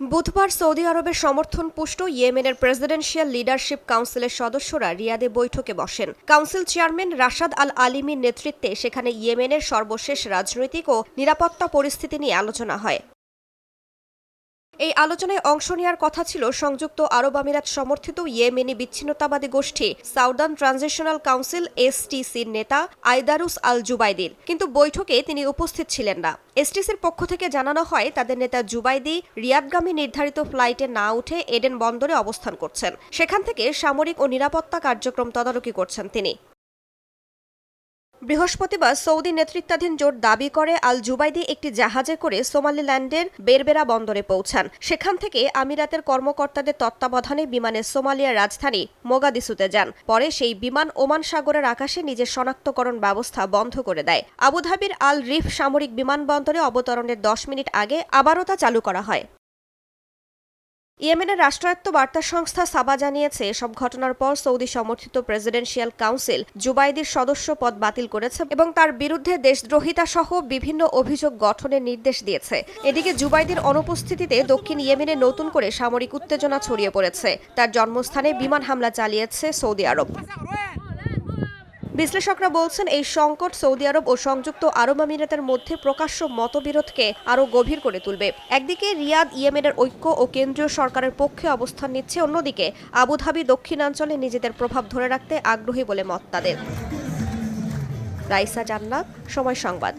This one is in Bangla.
বুধবার সৌদি আরবের সমর্থন পুষ্ট ইয়েমেনের প্রেসিডেন্সিয়াল লিডারশিপ কাউন্সিলের সদস্যরা রিয়াদে বৈঠকে বসেন। কাউন্সিল চেয়ারম্যান রাশাদ আল আলিমির নেতৃত্বে সেখানে ইয়েমেনের সর্বশেষ রাজনৈতিক ও নিরাপত্তা পরিস্থিতি নিয়ে আলোচনা হয়। এই আলোচনায় অংশ নেওয়ার কথা ছিল সংযুক্ত আরব আমিরাত সমর্থিত ইয়েমেনি বিচ্ছিন্নতাবাদী গোষ্ঠী সাউদার্ন ট্রানজিশনাল কাউন্সিল এসটিসির নেতা আইদারুস আল জুবাইদির, কিন্তু বৈঠকে তিনি উপস্থিত ছিলেন না। এসটিসির পক্ষ থেকে জানানো হয় তাদের নেতা জুবাইদি রিয়াদগামী নির্ধারিত ফ্লাইটে না উঠে এডেন বন্দরে অবস্থান করছেন। সেখান থেকে সামরিক ও নিরাপত্তা কার্যক্রম তদারকি করছেন তিনি। বৃহস্পতিবার সৌদি নেতৃত্বাধীন জোট দাবি করে আল জুবাইদি একটি জাহাজে করে সোমালিল্যান্ডের বেরবেরা বন্দরে পৌঁছান। সেখান থেকে আমিরাতের কর্মকর্তাদের তত্ত্বাবধানে বিমানে সোমালিয়ার রাজধানী মোগাদিসুতে যান। পরে সেই বিমান ওমান সাগরের আকাশে নিজের শনাক্তকরণ ব্যবস্থা বন্ধ করে দেয়। আবুধাবির আল রিফ সামরিক বিমানবন্দরে অবতরণের 10 মিনিট আগে আবারও তা চালু করা হয়। ইয়েমেনের রাষ্ট্রায়ত্ত বার্তা সংস্থা সাবা জানিয়েছে, এসব ঘটনার পর সৌদি সমর্থিত প্রেসিডেন্সিয়াল কাউন্সিল জুবাইদির সদস্য পদ বাতিল করেছে এবং তার বিরুদ্ধে দেশদ্রোহিতা সহ বিভিন্ন অভিযোগ গঠনের নির্দেশ দিয়েছে। এদিকে জুবাইদির অনুপস্থিতিতে দক্ষিণ ইয়েমেনে নতুন করে সামরিক উত্তেজনা ছড়িয়ে পড়েছে। তার জন্মস্থানে বিমান হামলা চালিয়েছে সৌদি আরব। বিশ্লেষকরা বলছেন, এই সংকট সৌদি আরব ও সংযুক্ত আরব আমিরাতের মধ্যে প্রকাশ্য মতবিরোধকে আরও গভীর করে তুলবে। একদিকে রিয়াদ ইয়েমেনের ঐক্য ও কেন্দ্রীয় সরকারের পক্ষে অবস্থান নিচ্ছে, অন্যদিকে আবুধাবি দক্ষিণাঞ্চলে নিজেদের প্রভাব ধরে রাখতে আগ্রহী বলে মত তাদের। রাইসা জান্নাত, সময় সংবাদ।